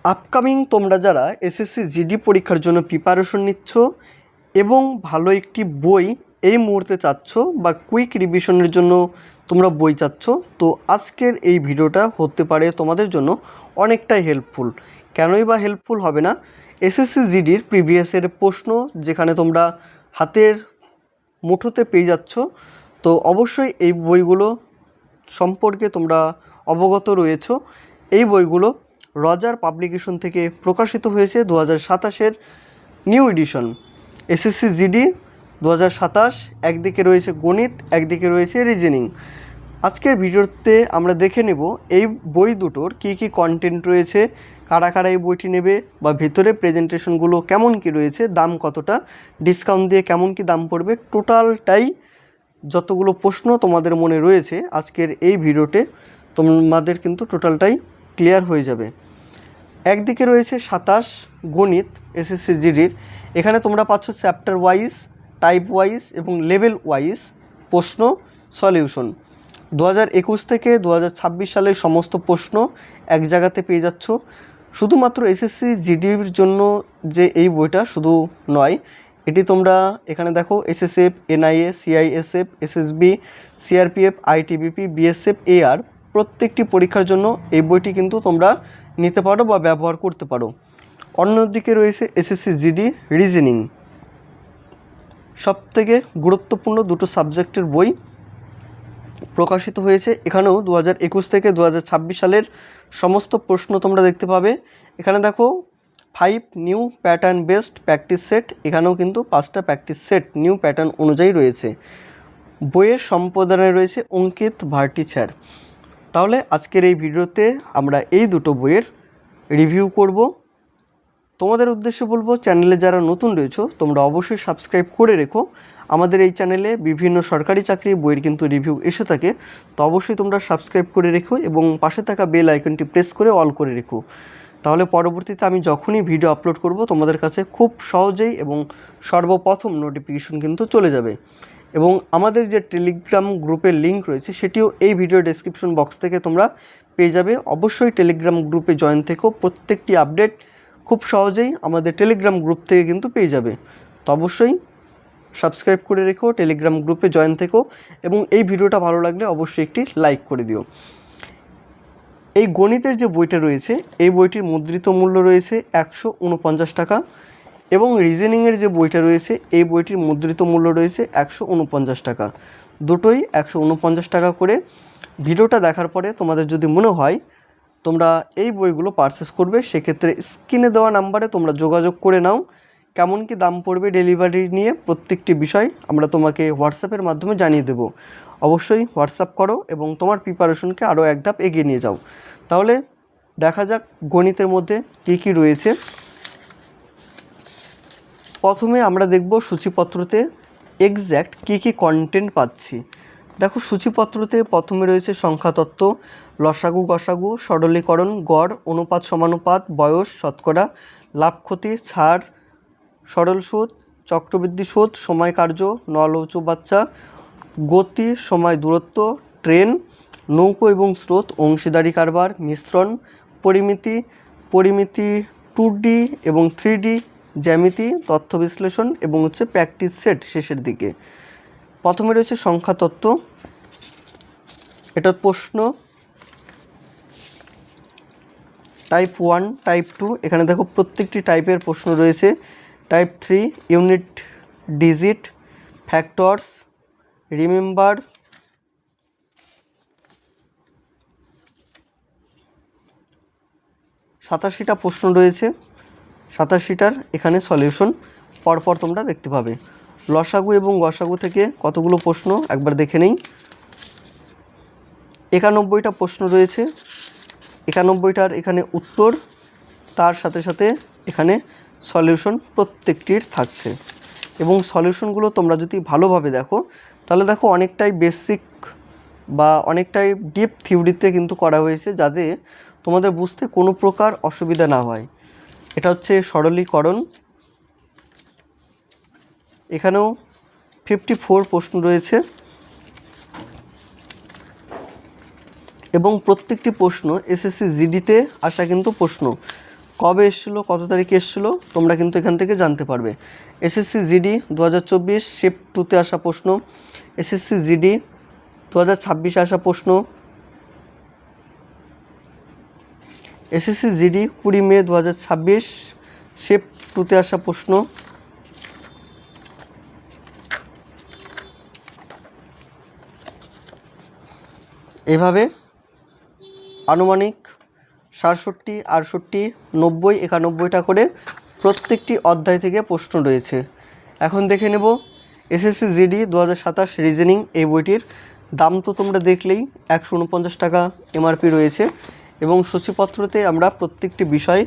Upcoming তোমরা যারা SSC GD পরীক্ষার জন্য প্রিপারেশন নিচ্ছ এবং ভালো একটি বই এই মুহূর্তে চাচ্ছ বা কুইক রিভিশনের জন্য তোমরা বই চাচ্ছ, তো আজকের এই ভিডিওটা হতে পারে তোমাদের জন্য অনেকটাই হেল্পফুল। কেনই বা হেল্পফুল হবে না? এসএসসি জিডির প্রিভিয়াসের প্রশ্ন যেখানে তোমরা হাতের মুঠোতে পেয়ে যাচ্ছ, তো অবশ্যই এই বইগুলো সম্পর্কে তোমরা অবগত রয়েছ। এই বইগুলো রজার পাবলিকেশন থেকে প্রকাশিত হয়েছে 2027-এর নিউ এডিশন এসএসসি জিডি 2027। একদিকে রয়েছে গণিত, একদিকে রয়েছে রিজনিং। আজকের ভিডিওতে আমরা দেখে নেব এই বই দুটোর কী কী কন্টেন্ট রয়েছে, কারা কারা এই বইটি নেবে, বা ভেতরে প্রেজেন্টেশনগুলো কেমন কি রয়েছে, দাম কতটা, ডিসকাউন্ট দিয়ে কেমন কি দাম পড়বে, টোটালটাই যতগুলো প্রশ্ন তোমাদের মনে রয়েছে আজকের এই ভিডিওতে তোমাদের কিন্তু টোটালটাই ক্লিয়ার হয়ে যাবে। একদিকে রয়েছে 27 গণিত এসএসসি জিডির। এখানে তোমরা পাচ্ছ চ্যাপ্টার ওয়াইজ, টাইপ ওয়াইজ এবং লেভেল ওয়াইজ প্রশ্ন সলিউশন। 2021 থেকে 2026 সালের সমস্ত প্রশ্ন এক জায়গাতে পেয়ে যাচ্ছ। শুধুমাত্র এসএসসি জিডির জন্য যে এই বইটা শুধু নয়, এটি তোমরা এখানে দেখো SSF, NIA, CISF, SSB, CRPF, ITBP, BSF, AR প্রত্যেকটি পরীক্ষার জন্য এই বইটি কিন্তু তোমরা নিতে পারো বা ব্যবহার করতে পারো। অন্যদিকে রয়েছে এসএসসি জিডি রিজনিং, সবথেকে গুরুত্বপূর্ণ দুটো সাবজেক্টের বই প্রকাশিত হয়েছে। এখানেও 2021 থেকে 2026 সালের সমস্ত প্রশ্ন তোমরা দেখতে পাবে। এখানে দেখো 5 new pattern based practice set, এখানেও কিন্তু 5টা প্র্যাকটিস সেট নিউ প্যাটার্ন অনুযায়ী রয়েছে। বইয়ের সম্পাদনায় রয়েছে অঙ্কিত ভার্টিচার। তাহলে আজকের এই ভিডিওতে আমরা এই দুটো বইয়ের রিভিউ করব। তোমাদের উদ্দেশ্যে বলবো, চ্যানেলে যারা নতুন রয়েছো তোমরা অবশ্যই সাবস্ক্রাইব করে রেখো। আমাদের এই চ্যানেলে বিভিন্ন সরকারি চাকরি বইয়ের কিন্তু রিভিউ এসে থাকে, তো অবশ্যই তোমরা সাবস্ক্রাইব করে রেখো এবং পাশে থাকা বেল আইকনটি প্রেস করে অল করে রেখো। তাহলে পরবর্তীতে আমি যখনই ভিডিও আপলোড করব তোমাদের কাছে খুব সহজেই এবং সর্বপ্রথম নোটিফিকেশন কিন্তু চলে যাবে। এবং আমাদের যে টেলিগ্রাম গ্রুপের লিঙ্ক রয়েছে সেটিও এই ভিডিও ডেসক্রিপশন বক্স থেকে তোমরা পেয়ে যাবে। অবশ্যই টেলিগ্রাম গ্রুপে জয়েন থেকেও প্রত্যেকটি আপডেট খুব সহজেই আমাদের টেলিগ্রাম গ্রুপ থেকে কিন্তু পেয়ে যাবে। তো অবশ্যই সাবস্ক্রাইব করে রেখো, টেলিগ্রাম গ্রুপে জয়েন থেকো এবং এই ভিডিওটা ভালো লাগলে অবশ্যই একটি লাইক করে দিও। এই গণিতের যে বইটা রয়েছে এই বইটির মুদ্রিত মূল্য রয়েছে 149 টাকা এবং রিজনিংয়ের যে বইটা রয়েছে এই বইটির মুদ্রিত মূল্য রয়েছে 149 টাকা। দুটোই 149 টাকা করে। ভিডিওটা দেখার পরে তোমাদের যদি মনে হয় তোমরা এই বইগুলো পারচেস করবে, সেক্ষেত্রে স্ক্রিনে দেওয়া নাম্বারে তোমরা যোগাযোগ করে নাও। কেমন কি দাম পড়বে, ডেলিভারি নিয়ে প্রত্যেকটি বিষয় আমরা তোমাকে হোয়াটসঅ্যাপের মাধ্যমে জানিয়ে দেব। অবশ্যই হোয়াটসঅ্যাপ করো এবং তোমার প্রিপারেশনকে আরও এক ধাপ এগিয়ে নিয়ে যাও। তাহলে দেখা যাক গণিতের মধ্যে কী কী রয়েছে। প্রথমে আমরা দেখব সূচিপত্রতে এক্স্যাক্ট কী কী কন্টেন্ট পাচ্ছি। দেখো সূচিপত্রতে প্রথমে রয়েছে সংখ্যাতত্ত্ব, লসাগু গসাগু, সরলীকরণ, গড়, অনুপাত সমানুপাত, বয়স, শতকরা, লাভ ক্ষতি, ছাড়, সরল সুদ, চক্রবৃদ্ধি সুদ, সময় কার্য, নল ও চৌবাচ্চা, গতি, সময় দূরত্ব, ট্রেন, নৌকো এবং স্রোত, অংশীদারি কারবার, মিশ্রণ, পরিমিতি, পরিমিতি 2D এবং 3D, জ্যামিতি, তথ্য বিশ্লেষণ এবং প্র্যাকটিস সেট শেষের দিকে। প্রথমে রয়েছে সংখ্যাতত্ত্ব, এটা প্রশ্ন টাইপ 1, টাইপ 2, এখানে দেখো প্রত্যেকটি টাইপের প্রশ্ন রয়েছে। Type 3 unit digit, factors, remember, সাতাশিটা প্রশ্ন রয়েছে। 87টার এখানে সলিউশন পরপর তোমরা দেখতে পাবে। লসাগু এবং গসাগু থেকে কতগুলো প্রশ্ন একবার দেখে নেই। 91টা প্রশ্ন রয়েছে। 91টার এখানে উত্তর, তার সাথে সাথে এখানে সলিউশন প্রত্যেকটির থাকছে এবং সলিউশনগুলো তোমরা যদি ভালোভাবে দেখো তাহলে দেখো অনেকটাই বেসিক বা অনেকটাই ডিপ থিওরিতে কিন্তু করা হয়েছে, যাতে তোমাদের বুঝতে কোনো প্রকার অসুবিধা না হয়। এটা হচ্ছে সরলীকরণ, এখানেও 54 প্রশ্ন রয়েছে এবং প্রত্যেকটি প্রশ্ন এসএসসি জিডিতে আসা কিন্তু প্রশ্ন। কবে এসেছিলো, কত তারিখে এসেছিলো তোমরা কিন্তু এখান থেকে জানতে পারবে। এসএসসি জিডি 2024 শিফট 2তে আসা প্রশ্ন, এসএসসি জিডি 2026 আসা প্রশ্ন, এসএসসি জিডি 20 মে 2026 শিফট 2তে আসা প্রশ্ন, এভাবে আনুমানিক 67, 68, 90, 91টা করে প্রত্যেকটি অধ্যায় থেকে প্রশ্ন রয়েছে। এখন দেখে নেব এসএসসি জিডি 2027 রিজনিং এই বইটির দাম তো তোমরা দেখলেই 149 টাকা এমআরপি রয়েছে এবং সূচিপত্রতে আমরা প্রত্যেকটি বিষয়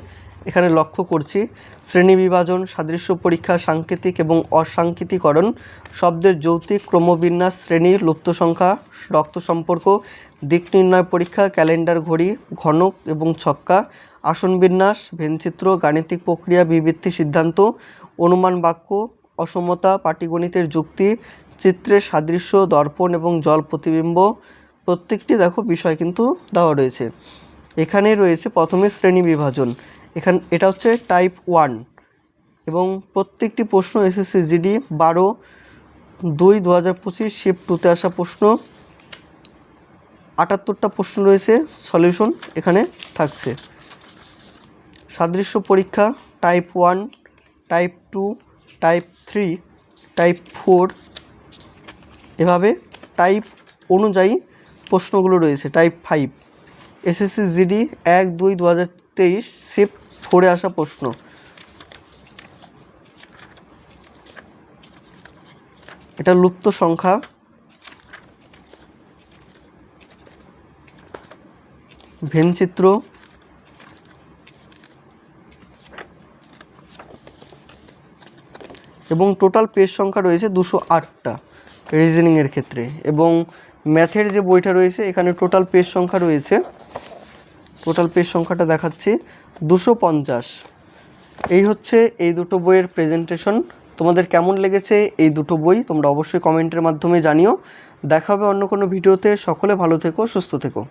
এখানে লক্ষ্য করছি। শ্রেণী বিভাজন, সাদৃশ্য পরীক্ষা, সাংকেতিক এবং অসাংকেতিকরণ, শব্দের যৌক্তিক ক্রমবিন্যাস, শ্রেণী, লুপ্ত সংখ্যা, রক্ত সম্পর্ক, দিক নির্ণয় পরীক্ষা, ক্যালেন্ডার ঘড়ি, ঘনক এবং ছক্কা, আসন বিন্যাস, ভেনচিত্র, গাণিতিক প্রক্রিয়া, বিবৃতি সিদ্ধান্ত, অনুমান বাক্য, অসমতা, পাটিগণিতের যুক্তি, চিত্রের সাদৃশ্য, দর্পণ এবং জল প্রতিবিম্ব, প্রত্যেকটি দেখো বিষয় কিন্তু দেওয়া রয়েছে। এখানে রয়েছে প্রথমে শ্রেণী বিভাজন, এটা হচ্ছে টাইপ 1 এবং প্রত্যেকটি প্রশ্ন এসএসসি জিডি 12/2/2025 শিফট 2তে আসা প্রশ্ন। 78টা প্রশ্ন রয়েছে, সলিউশন এখানে থাকছে। সাদৃশ্য পরীক্ষা টাইপ 1, টাইপ 2, টাইপ 3, টাইপ 4, এভাবে টাইপ অনুযায়ী প্রশ্নগুলো রয়েছে। টাইপ 5 এসএসসি জিডি 1/2/2023 শিফট 4-এ আসা প্রশ্ন। এটা লুপ্ত সংখ্যা, ভেনচিত্র, এবং টোটাল পেজ সংখ্যা রয়েছে 208টা রিজনিংয়ের ক্ষেত্রে। এবং ম্যাথের যে বইটা রয়েছে এখানে টোটাল পেজ সংখ্যা রয়েছে, টোটাল পেজ সংখ্যাটা দেখাচ্ছি 250। এই হচ্ছে এই দুটো বইয়ের প্রেজেন্টেশন। তোমাদের কেমন লেগেছে এই দুটো বই তোমরা অবশ্যই কমেন্টের মাধ্যমে জানিও। দেখা হবে অন্য কোনো ভিডিওতে। সকলে ভালো থেকো, সুস্থ থেকো।